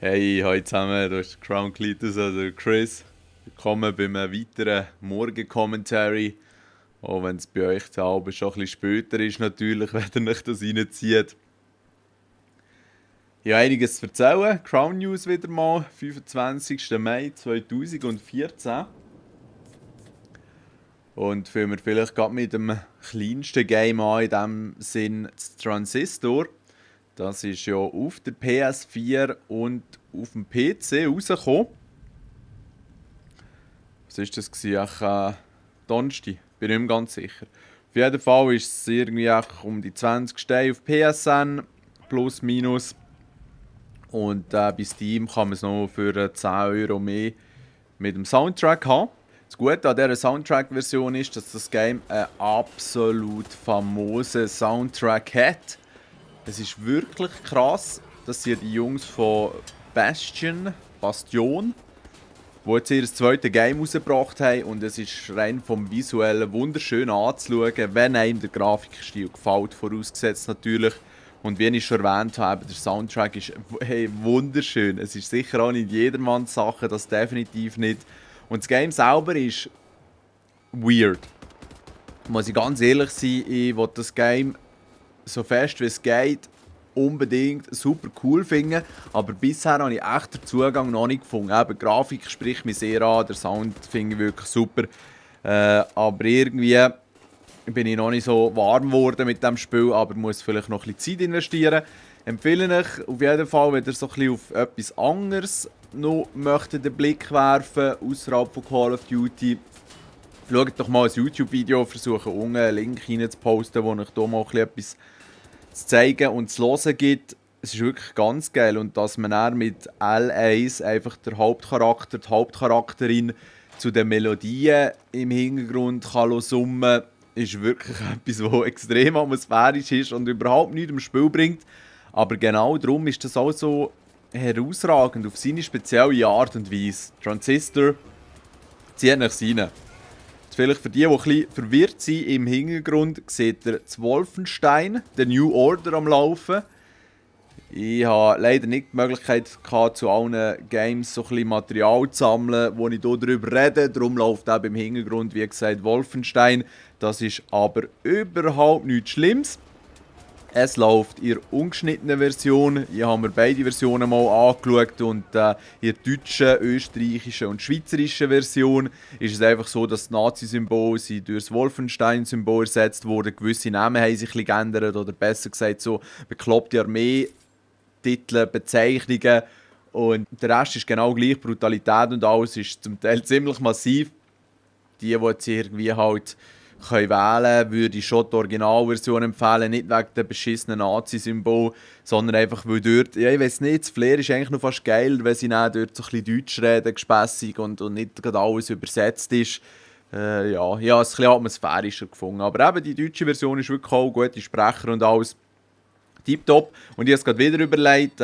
Hey, hallo zusammen, da ist Crown Cletus, also Chris. Willkommen beim weiteren Morgen-Commentary. Auch wenn es bei euch zu Abend schon ein bisschen später ist, natürlich, wenn ihr euch das reinzieht. Ich habe einiges zu erzählen. Crown News wieder mal, 25. Mai 2014. Und fangen wir vielleicht gerade mit dem kleinsten Game an, in dem Sinn das Transistor. Das ist ja auf der PS4 und auf dem PC rausgekommen. Was war das? Donnerstag? Bin nicht mehr ganz sicher. Auf jeden Fall ist es irgendwie um die 20 Steine auf PSN, plus minus. Und bei Steam kann man es noch für 10 Euro mehr mit dem Soundtrack haben. Das Gute an dieser Soundtrack-Version ist, dass das Game einen absolut famosen Soundtrack hat. Es ist wirklich krass, dass sie die Jungs von Bastion, die jetzt ihr zweites Game rausgebracht haben, und es ist rein vom Visuellen wunderschön anzuschauen, wenn einem der Grafikstil gefällt, vorausgesetzt natürlich. Und wie ich schon erwähnt habe, der Soundtrack ist wunderschön. Es ist sicher auch nicht jedermanns Sache, das definitiv nicht. Und das Game selber ist weird. Muss ich ganz ehrlich sein, ich will das Game so fest wie es geht unbedingt super cool finden, aber bisher habe ich echt den Zugang noch nicht gefunden. Eben, die Grafik spricht mich sehr an, der Sound finde ich wirklich super, aber irgendwie bin ich noch nicht so warm geworden mit dem Spiel, aber muss vielleicht noch ein bisschen Zeit investieren. Empfehle ich auf jeden Fall, wenn ihr so ein bisschen auf etwas anderes noch möchtet den Blick werfen, außerhalb von Call of Duty. Schaut doch mal ein YouTube-Video, versuche unten einen Link rein zu posten, wo ich hier mal etwas zu zeigen und zu hören gibt. Es ist wirklich ganz geil. Und dass man dann mit L1 einfach der Hauptcharakter, die Hauptcharakterin zu den Melodien im Hintergrund kann summen, ist wirklich etwas, was extrem atmosphärisch ist und überhaupt nichts im Spiel bringt. Aber genau darum ist das auch so herausragend auf seine spezielle Art und Weise. Transistor zieht nach rein. Vielleicht für die ein bisschen verwirrt sind, im Hintergrund seht ihr das Wolfenstein, der New Order am Laufen. Ich hatte leider nicht die Möglichkeit gehabt, zu allen Games so ein bisschen Material zu sammeln, wo ich hier darüber rede. Darum läuft eben im Hintergrund, wie gesagt, Wolfenstein. Das ist aber überhaupt nichts Schlimmes. Es läuft in der ungeschnittenen Version. Ich habe mir beide Versionen mal angeschaut und in der deutschen, österreichischen und schweizerischen Version ist es einfach so, dass die Nazi-Symbole durch das Wolfenstein-Symbol ersetzt wurden. Gewisse Namen haben sich ein bisschen geändert oder besser gesagt so bekloppte Armee-Titel, Bezeichnungen, und der Rest ist genau gleich. Brutalität und alles ist zum Teil ziemlich massiv. Die jetzt irgendwie halt können wählen, würde ich schon die Originalversion empfehlen, nicht wegen dem beschissenen Nazi-Symbol, sondern einfach, weil dort, ja, ich weiß nicht, das Flair ist eigentlich noch fast geil, wenn sie dann dort so ein bisschen Deutsch reden, gespässig und nicht gerade alles übersetzt ist. Ja, ich habe es ein bisschen atmosphärischer gefunden, aber eben die deutsche Version ist wirklich auch gute Sprecher und alles. Tipptopp. Und ich habe es gerade wieder überlegt,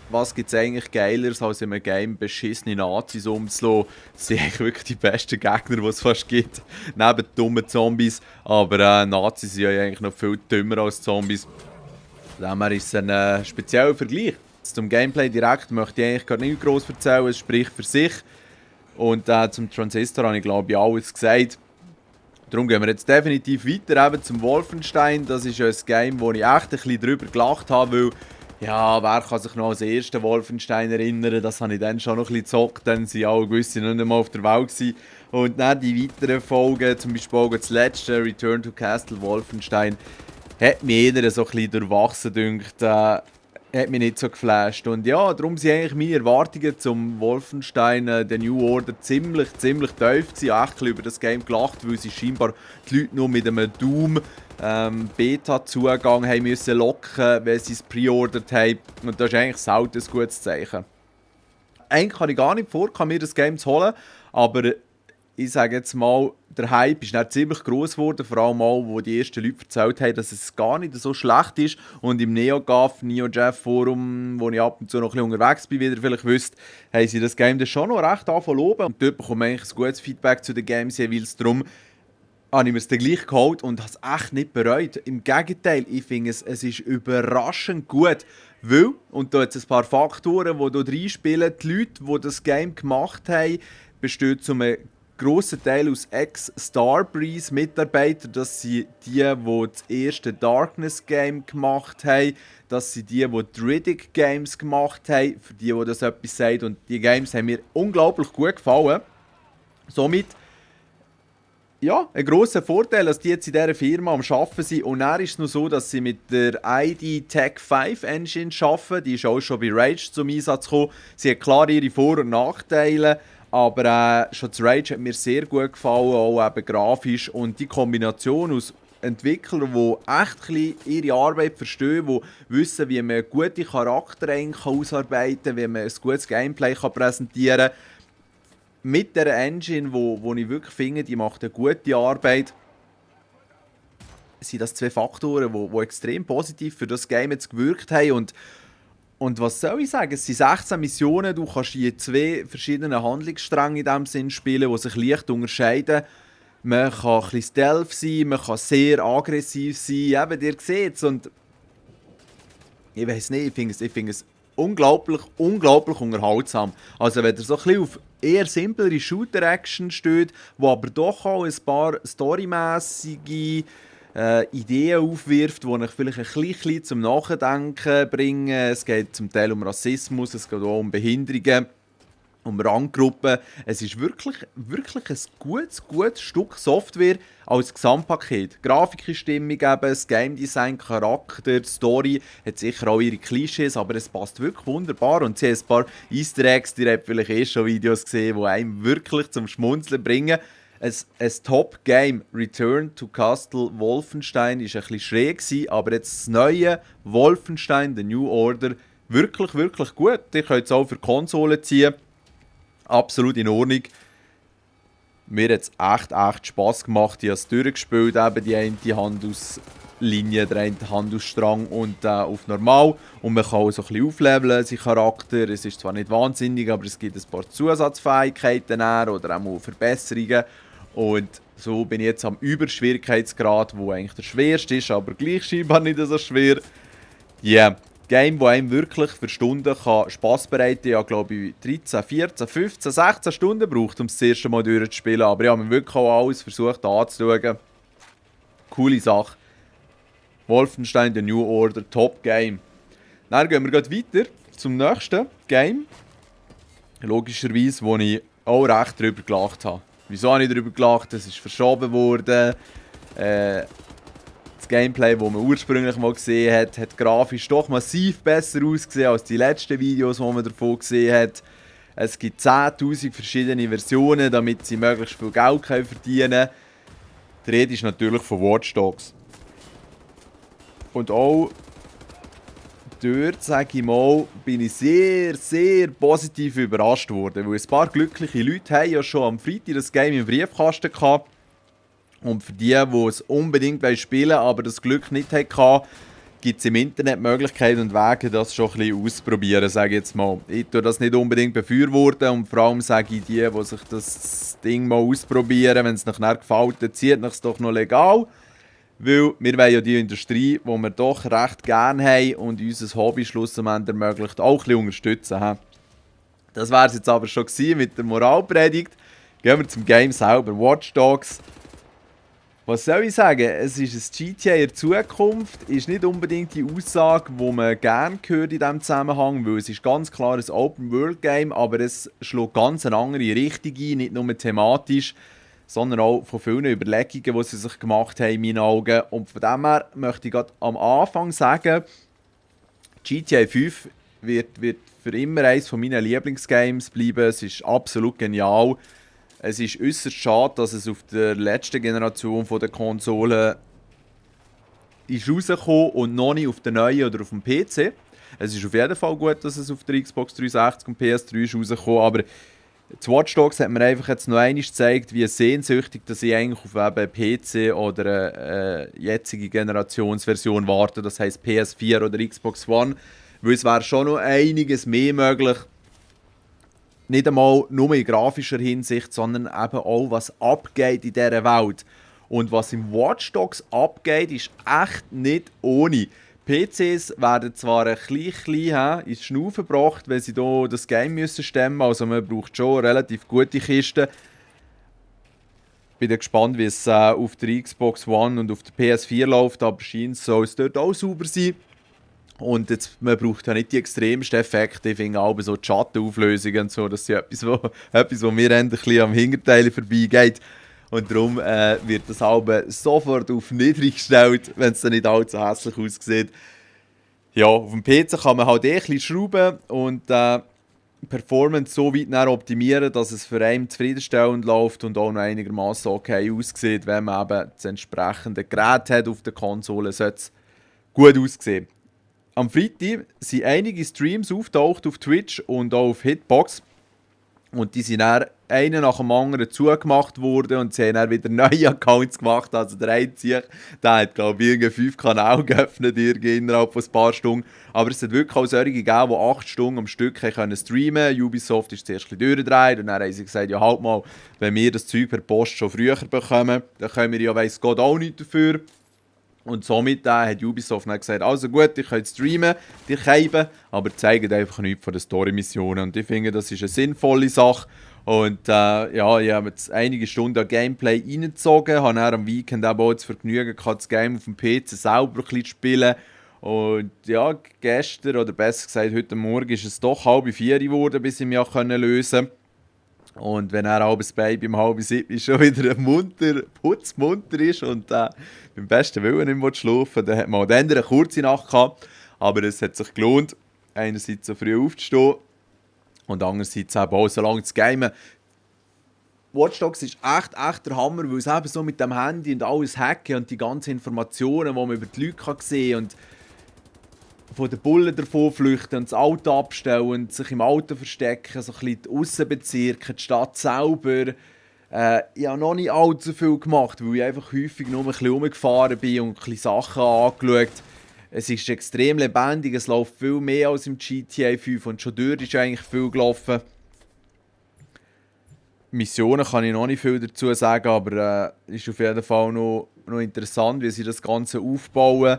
was gibt es eigentlich Geileres, als in einem Game beschissene Nazis umzulassen. Das sind eigentlich wirklich die besten Gegner, die es fast gibt. Neben dummen Zombies. Aber Nazis sind ja eigentlich noch viel dümmer als Zombies. Von dem her ist es ein spezieller Vergleich. Zum Gameplay direkt möchte ich eigentlich gar nicht groß erzählen, es spricht für sich. Und zum Transistor habe ich, glaube ich, alles gesagt. Darum gehen wir jetzt definitiv weiter eben zum Wolfenstein. Das ist ja ein Game, wo ich echt ein bisschen drüber gelacht habe, weil, ja, wer kann sich noch als ersten Wolfenstein erinnern? Das habe ich dann schon noch ein bisschen gezockt, dann sind alle gewisse noch nicht mal auf der Welt gewesen. Und dann die weiteren Folgen, zum Beispiel auch das letzte, Return to Castle Wolfenstein, hat mich eher so ein bisschen durchwachsen gedacht. Hat mich nicht so geflasht. Und ja, darum sind eigentlich meine Erwartungen zum Wolfenstein, der New Order, ziemlich tief gewesen. Ich habe echt über das Game gelacht, weil sie scheinbar die Leute nur mit einem Doom Beta-Zugang haben müssen locken, wenn sie es preordert haben. Und das ist eigentlich selten ein gutes Zeichen. Eigentlich habe ich gar nicht vor, mir das Game zu holen, aber ich sage jetzt mal, der Hype ist dann ziemlich gross geworden, vor allem auch, wo die ersten Leute erzählt haben, dass es gar nicht so schlecht ist. Und im NeoGAF Forum, wo ich ab und zu noch ein bisschen unterwegs bin, wie ihr vielleicht wisst, haben sie das Game dann schon noch recht angefangen zu loben. Und dort bekomme ich eigentlich ein gutes Feedback zu den Games jeweils. Darum habe ich mir es dann gleich geholt und habe es echt nicht bereut. Im Gegenteil, ich finde es ist überraschend gut. Weil, und da hat es ein paar Faktoren, die hier reinspielen, die Leute, die das Game gemacht haben, bestehen zu einem grossen Teil aus Ex-Starbreeze-Mitarbeitern. Das sind die das erste Darkness-Game gemacht haben. Das sind die Riddick Games gemacht haben, für die das etwas sagt. Und die Games haben mir unglaublich gut gefallen. Somit, ja, ein grosser Vorteil, dass die jetzt in dieser Firma am Arbeiten sind. Und dann ist es noch so, dass sie mit der ID Tech 5 Engine arbeiten. Die ist auch schon bei Rage zum Einsatz gekommen. Sie hat klar ihre Vor- und Nachteile. Aber schon das Rage hat mir sehr gut gefallen, auch eben grafisch. Und die Kombination aus Entwicklern, die echt ihre Arbeit verstehen, die wissen, wie man gute Charaktere ausarbeiten kann, wie man ein gutes Gameplay präsentieren kann. Mit dieser Engine, wo ich wirklich finde, die macht eine gute Arbeit, sind das zwei Faktoren, die extrem positiv für das Game jetzt gewirkt haben. Und was soll ich sagen? Es sind 16 Missionen, du kannst in 2 verschiedenen Handlungsstränge in diesem Sinn spielen, die sich leicht unterscheiden. Man kann ein bisschen Stealth sein, man kann sehr aggressiv sein, eben, ihr seht es. Und ich weiß nicht, ich finde es unglaublich unterhaltsam. Also wenn ihr so ein bisschen auf eher simplere Shooter-Action steht, wo aber doch auch ein paar storymässige Ideen aufwirft, die euch vielleicht ein bisschen zum Nachdenken bringen. Es geht zum Teil um Rassismus, es geht auch um Behinderungen, um Ranggruppen. Es ist wirklich ein gutes Stück Software als Gesamtpaket. Grafik ist stimmig, eben, das Game Design, Charakter, die Story hat sicher auch ihre Klischees, aber es passt wirklich wunderbar. Und sie haben ein paar Easter Eggs, die habt vielleicht schon Videos gesehen, die einem wirklich zum Schmunzeln bringen. Ein Top-Game, Return to Castle Wolfenstein, war ein bisschen schräg, aber jetzt das neue Wolfenstein, The New Order, wirklich gut. Ihr könnt es auch für Konsolen ziehen. Absolut in Ordnung. Mir hat es echt Spass gemacht. Ich habe es durchgespielt, eben die eine Handauslinie, der eine Handausstrang und auf normal. Und man kann auch so ein bisschen aufleveln, seinen Charakter. Es ist zwar nicht wahnsinnig, aber es gibt ein paar Zusatzfähigkeiten oder auch Verbesserungen. Und so bin ich jetzt am Überschwierigkeitsgrad, wo eigentlich der schwerste ist, aber gleich scheinbar nicht so schwer. Yeah. Game, das einem wirklich für Stunden Spass bereiten kann. Ich habe, glaube ich, 13, 14, 15, 16 Stunden gebraucht, um es das erste Mal durchzuspielen. Aber ich habe mir wirklich auch alles versucht anzuschauen. Coole Sache. Wolfenstein The New Order, Top Game. Dann gehen wir weiter zum nächsten Game. Logischerweise, wo ich auch recht darüber gelacht habe. Wieso habe ich darüber gelacht? Es ist verschoben worden. Das Gameplay, das man ursprünglich mal gesehen hat, hat grafisch doch massiv besser ausgesehen als die letzten Videos, die man davon gesehen hat. Es gibt 10'000 verschiedene Versionen, damit sie möglichst viel Geld verdienen können. Die Rede ist natürlich von Watch Dogs. Und auch dort, sage ich mal, bin ich sehr positiv überrascht worden. Weil ein paar glückliche Leute haben ja schon am Freitag das Game im Briefkasten gehabt. Und für die, die es unbedingt spielen wollen, aber das Glück nicht hatten, gibt es im Internet Möglichkeiten und Wege, das schon ein bisschen auszuprobieren, sage ich jetzt mal. Ich tue das nicht unbedingt befürworten und vor allem sage ich die sich das Ding mal ausprobieren, wenn es euch nicht gefällt, dann zieht es doch noch legal. Weil wir wollen ja die Industrie, die wir doch recht gerne haben und unser Hobby schlussendlich ermöglicht, auch ein bisschen unterstützen. Das wäre es jetzt aber schon gewesen mit der Moralpredigt. Gehen wir zum Game selber, Watch Dogs. Was soll ich sagen? Es ist ein GTA in der Zukunft, ist nicht unbedingt die Aussage, die man gerne hört in diesem Zusammenhang, weil es ist ganz klar ein Open-World-Game, aber es schlägt ganz eine andere Richtung ein, nicht nur thematisch, sondern auch von vielen Überlegungen, die sie sich gemacht haben in meinen Augen. Und von dem her möchte ich gerade am Anfang sagen, GTA 5 wird für immer eines meiner Lieblingsgames bleiben. Es ist absolut genial. Es ist äußerst schade, dass es auf der letzten Generation der Konsolen ist rausgekommen und noch nicht auf der neuen oder auf dem PC. Es ist auf jeden Fall gut, dass es auf der Xbox 360 und PS3 ist rausgekommen, aber das Watch Dogs hat mir einfach jetzt noch einmal gezeigt, wie sehnsüchtig dass ich eigentlich auf eben PC oder eine jetzige Generationsversion warte, das heisst PS4 oder Xbox One, weil es wäre schon noch einiges mehr möglich. Nicht einmal nur in grafischer Hinsicht, sondern eben auch, was abgeht in dieser Welt. Und was im Watch Dogs abgeht, ist echt nicht ohne. PCs werden zwar ein bisschen ins Schnaufen gebracht, wenn sie hier das Game müssen stemmen. Also man braucht schon eine relativ gute Kiste. Bin gespannt, wie es auf der Xbox One und auf der PS4 läuft, aber scheint soll es dort auch sauber sein. Und jetzt, man braucht ja nicht die extremsten Effekte, ich finde auch so die Schattenauflösungen und so, das ist ja etwas, wo mir endlich am Hinterteil vorbeigeht. Und darum wird das Album sofort auf niedrig gestellt, wenn es dann nicht allzu hässlich aussieht. Ja, auf dem PC kann man halt ein bisschen schrauben und Performance so weit optimieren, dass es für einen zufriedenstellend läuft und auch noch einigermaßen okay aussieht. Wenn man eben das entsprechende Gerät hat auf der Konsole, sollte es gut aussehen. Am Freitag sind einige Streams auftaucht auf Twitch und auch auf Hitbox. Und die sind dann einer nach dem anderen zugemacht worden und sie haben dann wieder neue Accounts gemacht. Also der einzige, der hat glaube ich irgendwie 5 Kanäle geöffnet innerhalb von ein paar Stunden. Aber es hat wirklich auch solche gegeben, die 8 Stunden am Stück können streamen. Ubisoft ist zuerst ein bisschen durchgedreht und dann haben sie gesagt, ja halt mal, wenn wir das Zeug per Post schon früher bekommen, dann können wir ja weiss Gott auch nicht dafür. Und somit hat Ubisoft dann gesagt, also gut, ich könnt streamen, die Käben, aber zeigen einfach nichts von den Story-Missionen. Und ich finde, das ist eine sinnvolle Sache. Und ja, ich habe jetzt einige Stunden an Gameplay reingezogen, habe dann am Weekend auch das Vergnügen gehabt, das Game auf dem PC selber ein bisschen zu spielen. Und ja, gestern, oder besser gesagt heute Morgen, ist es doch 3:30 geworden, bis ich mich auch lösen konnte. Und wenn er abends Baby um 6:30 schon wieder putzmunter ist und beim besten Willen nicht mehr schlafen, dann hat man auch dann eine kurze Nacht gehabt. Aber es hat sich gelohnt, einerseits so früh aufzustehen und andererseits eben auch so lange zu gamen. Watch Dogs ist echt der Hammer, weil es eben so mit dem Handy und alles hacken und die ganzen Informationen, die man über die Leute sehen kann und von den Bullen davon flüchten und das Auto abstellen und sich im Auto verstecken, so ein bisschen die Aussenbezirke, die Stadt selber. Ich habe noch nicht allzu viel gemacht, weil ich einfach häufig nur ein bisschen rumgefahren bin und ein bisschen Sachen angeschaut. Es ist extrem lebendig, es läuft viel mehr als im GTA 5 und schon dort ist eigentlich viel gelaufen. Missionen kann ich noch nicht viel dazu sagen, aber es ist auf jeden Fall noch interessant, wie sie das Ganze aufbauen.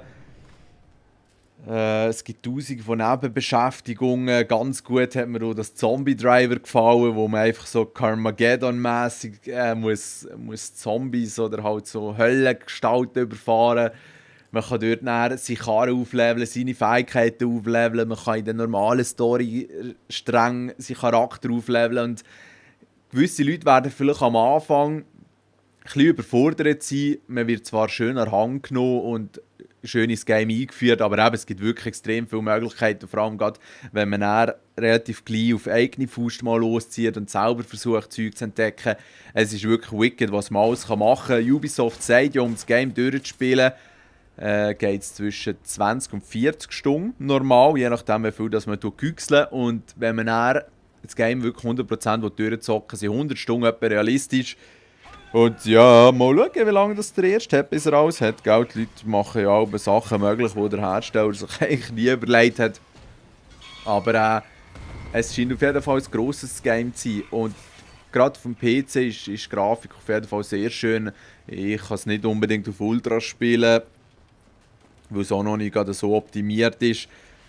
Es gibt tausende von Nebenbeschäftigungen. Ganz gut hat mir auch das Zombie-Driver gefallen, wo man einfach so Carmageddon-mässig muss Zombies oder halt so Höllengestalten überfahren. Man kann dort seine Karre aufleveln, seine Fähigkeiten aufleveln. Man kann in den normalen Story-Strängen seinen Charakter aufleveln. Und gewisse Leute werden vielleicht am Anfang ein bisschen überfordert sein. Man wird zwar schön an den Hang genommen und schön ins Game eingeführt, aber eben, es gibt wirklich extrem viele Möglichkeiten, vor allem gerade, wenn man dann relativ gleich auf eigene Faust mal loszieht und selber versucht, Zeug zu entdecken. Es ist wirklich wicked, was man alles machen kann. Ubisoft sagt ja, um das Game durchzuspielen, geht es zwischen 20 und 40 Stunden normal, je nachdem, wie viel das man güchselt. Und wenn man dann das Game wirklich 100% durchzocken, sind 100 Stunden etwa realistisch. Und ja, mal schauen, wie lange das der erste hat, bis er alles hat. Gell? Die Leute machen ja auch Sachen möglich, die der Hersteller sich eigentlich nie überlegt hat. Aber es scheint auf jeden Fall ein grosses Game zu sein. Und gerade auf dem PC ist die Grafik auf jeden Fall sehr schön. Ich kann es nicht unbedingt auf Ultra spielen, weil es auch noch nicht gerade so optimiert ist.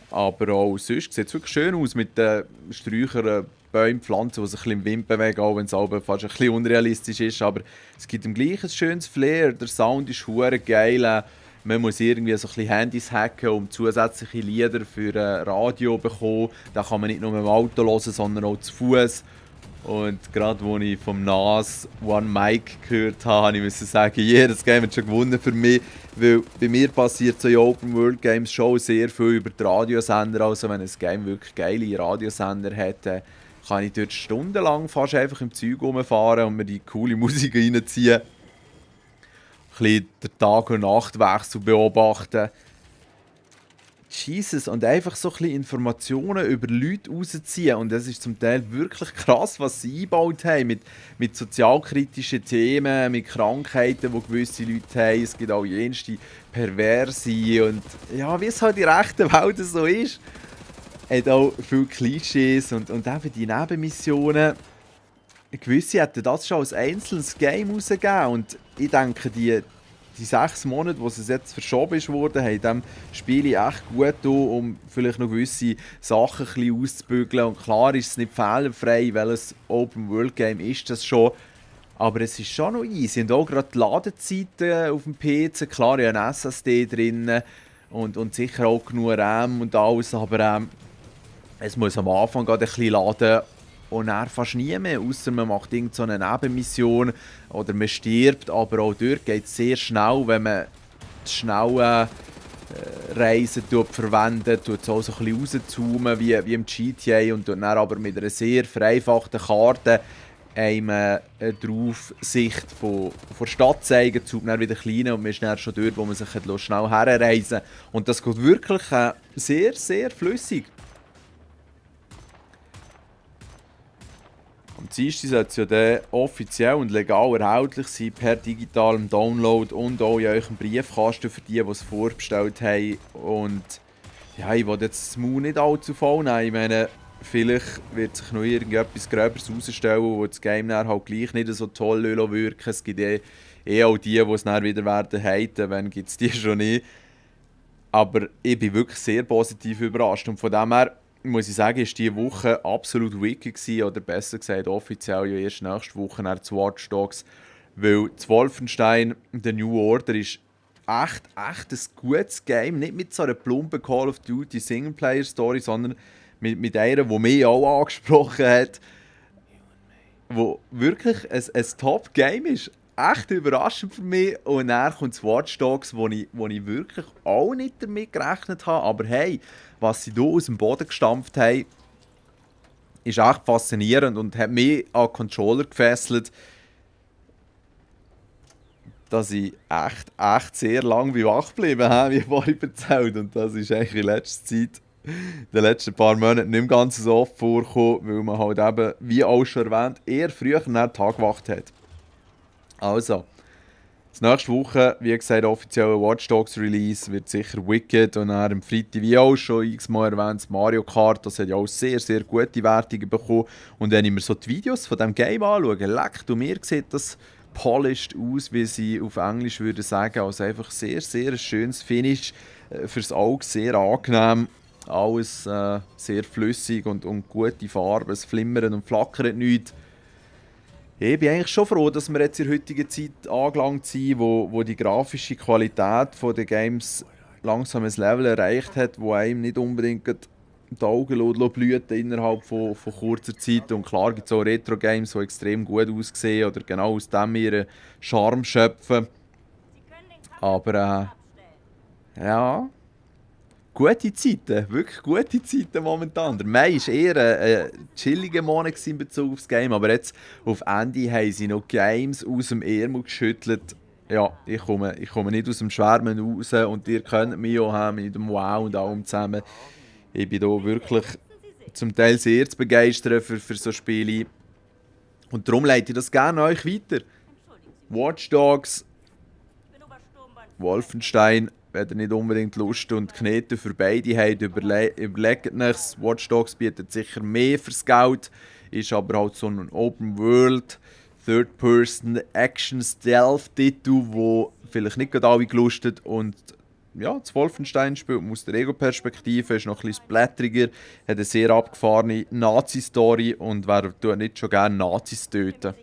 Aber auch sonst sieht es wirklich schön aus mit den Sträuchern, Bäumen, Pflanzen, die sich ein bisschen im Wind bewegen, auch wenn es fast ein bisschen unrealistisch ist. Aber es gibt ihm gleich ein schönes Flair. Der Sound ist hure geil. Man muss irgendwie so ein bisschen Handys hacken, um zusätzliche Lieder für Radio zu bekommen. Da kann man nicht nur mit dem Auto hören, sondern auch zu Fuß. Und gerade als ich vom NAS One Mic gehört habe, musste ich sagen, das Game hat schon gewonnen für mich. Weil bei mir passiert so in Open World Games schon sehr viel über die Radiosender. Also wenn ein Game wirklich geile Radiosender hat, kann ich dort stundenlang fast einfach im Zeug rumfahren und mir die coole Musik reinziehen. Ein bisschen den Tag- und Nachtwechsel beobachten. Jesus, und einfach so ein bisschen Informationen über Leute rausziehen. Und das ist zum Teil wirklich krass, was sie eingebaut haben. Mit sozialkritischen Themen, mit Krankheiten, die gewisse Leute haben. Es gibt auch jenste Perverse. Und ja, wie es halt in der rechten Welt so ist. Hat auch viele Klischees und eben die Nebenmissionen. Gewisse hätten das schon als einzelnes Game rausgegeben. Und ich denke, die die 6 Monate, wo es jetzt verschoben ist worden, haben dem Spiel echt gut getan, um vielleicht noch gewisse Sachen ein bisschen auszubügeln. Und klar ist es nicht fehlerfrei, weil es Open-World-Game ist das schon. Aber es ist schon noch easy. Und auch gerade die Ladezeiten auf dem PC, klar, ich habe eine SSD drin und sicher auch genug RAM und alles, aber es muss am Anfang gerade ein bisschen laden und dann fast nie mehr, außer man macht irgend so eine Nebenmission oder man stirbt, aber auch dort geht es sehr schnell, wenn man die schnellen Reisen verwendet, tut es auch so ein bisschen rauszoomen wie im GTA und dann aber mit einer sehr vereinfachten Karte eine Draufsicht von der Stadt zeigen, zu dann wieder kleiner und man ist dann schon dort, wo man sich schnell herreisen kann. Und das geht wirklich sehr, sehr flüssig. Am Dienstag sollte es ja dann offiziell und legal erhältlich sein per digitalem Download und auch in eurem Briefkasten für die es vorbestellt haben. Und ja, ich will jetzt das Maul nicht allzu voll nehmen. Ich meine, vielleicht wird sich noch irgendetwas Gröberes herausstellen, wo das Game dann halt gleich nicht so toll wirken. Es gibt auch die es dann wieder werden haten, wenn gibt es die schon nicht. Aber ich bin wirklich sehr positiv überrascht und von dem her muss ich sagen, ist diese Woche absolut wicked gewesen, oder besser gesagt offiziell ja erst nächste Woche nach zu Watch Dogs, weil das Wolfenstein The New Order ist echt ein gutes Game, nicht mit so einer plumpen Call of Duty Singleplayer Story, sondern mit einer, die mich auch angesprochen hat, wo wirklich ein Top-Game ist. Echt überraschend für mich. Und dann kommt das Watch Dogs, wo ich wirklich auch nicht damit gerechnet habe. Aber hey, was sie hier aus dem Boden gestampft haben, ist echt faszinierend und hat mich an den Controller gefesselt, dass ich echt sehr lange wach geblieben habe, wie vorhin erzählt. Und das ist eigentlich in letzter Zeit, in den letzten paar Monaten nicht mehr ganz so oft vorgekommen, weil man halt eben, wie auch schon erwähnt, eher früher nach dem Tag gewacht hat. Also, das nächste Woche, wie gesagt, offizieller Watch Dogs Release, wird sicher Wicked und dann am Freitag, wie auch schon x-mal erwähnt, Mario Kart, das hat ja auch sehr, sehr gute Wertungen bekommen. Und wenn ich mir so die Videos von diesem Game anschaue, leck, du mir sieht das polished aus, wie sie auf Englisch würde sagen, also einfach sehr, sehr ein schönes Finish, fürs Auge sehr angenehm, alles sehr flüssig und gute Farben, es flimmert und flackert nichts. Ich bin eigentlich schon froh, dass wir jetzt in der heutigen Zeit angelangt sind, wo die grafische Qualität der Games langsam ein Level erreicht hat, wo einem nicht unbedingt die Augen blüten innerhalb von kurzer Zeit. Und klar gibt es auch Retro-Games, die extrem gut aussehen oder genau aus dem ihren Charme schöpfen. Aber ja, gute Zeiten, wirklich gute Zeiten momentan. Der Mai war eher ein chilliger Monat in Bezug aufs Game, aber jetzt auf Ende haben sie noch Games aus dem Ärmel geschüttelt. Ja, ich komme nicht aus dem Schwärmen raus und ihr könnt mich auch haben mit dem Wow und allem zusammen. Ich bin hier wirklich zum Teil sehr zu begeistern für so Spiele. Und darum leite ich das gerne an euch weiter. Watch Dogs, Wolfenstein, wenn ihr nicht unbedingt Lust und Knete für beide habt, überlegt euch. Watch Dogs bietet sicher mehr fürs Geld, ist aber halt so ein Open-World, Third-Person-Action-Stealth-Titel, wo vielleicht nicht gerade alle gelustet und ja, das Wolfenstein spielt aus der Ego-Perspektive, ist noch ein bisschen blättriger, hat eine sehr abgefahrene Nazi-Story und wer tut nicht schon gerne Nazis töten.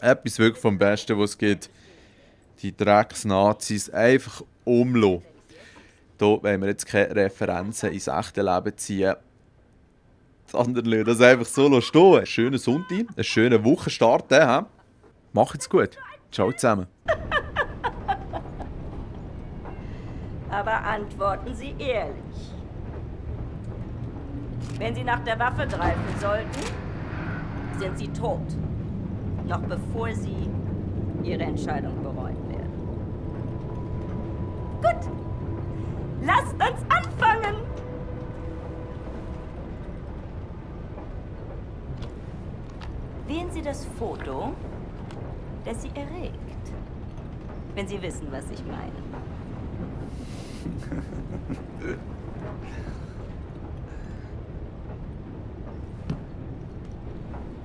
Etwas wirklich vom Besten, was es gibt. Die Drecks-Nazis einfach umlassen. Hier wollen wir jetzt keine Referenzen ins echte Leben ziehen, sondern lassen das einfach so stehen. Einen schönen Sonntag, einen schönen Wochenstart. Macht's gut. Ciao zusammen. Aber antworten Sie ehrlich. Wenn Sie nach der Waffe greifen sollten, sind Sie tot. Noch bevor Sie Ihre Entscheidung bereuen werden. Gut. Lasst uns anfangen. Wählen Sie das Foto, das Sie erregt. Wenn Sie wissen, was ich meine.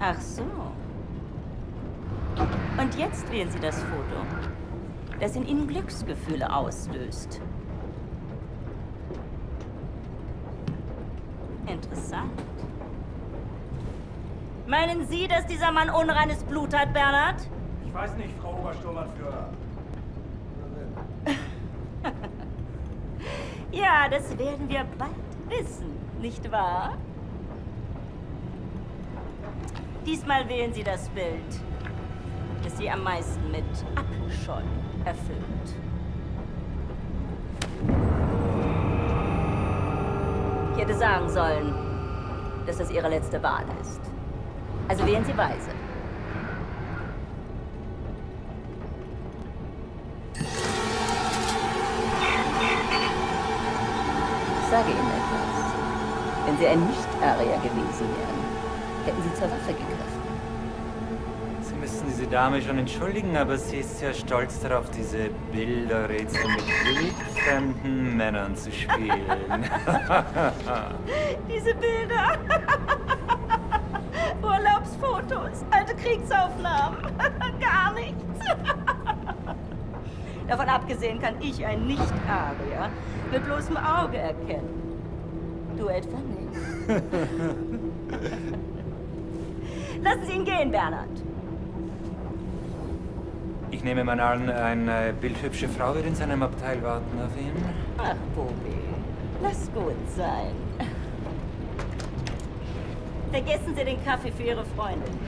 Ach so. Und jetzt wählen Sie das Foto, das in Ihnen Glücksgefühle auslöst. Interessant. Meinen Sie, dass dieser Mann unreines Blut hat, Bernhard? Ich weiß nicht, Frau Obersturmbannführer. Ja, das werden wir bald wissen, nicht wahr? Diesmal wählen Sie das Bild, das Sie am meisten mit Abscheu erfüllt. Ich hätte sagen sollen, dass das Ihre letzte Wahl ist. Also wählen Sie weise. Ich sage Ihnen etwas. Wenn Sie ein Nicht-Arier gewesen wären, hätten Sie zur Waffe gegriffen. Sie müssen diese Dame schon entschuldigen, aber sie ist ja stolz darauf, diese Bilderrätsel mit wildfremden Männern zu spielen. Diese Bilder. Urlaubsfotos, alte Kriegsaufnahmen. Gar nichts. Davon abgesehen kann ich ein Nicht-Arier mit bloßem Auge erkennen. Du etwa nicht? Lassen Sie ihn gehen, Bernhard. Ich nehme mal an, eine bildhübsche Frau wird in seinem Abteil warten auf ihn. Ach, Bobi, lass gut sein. Vergessen Sie den Kaffee für Ihre Freundin.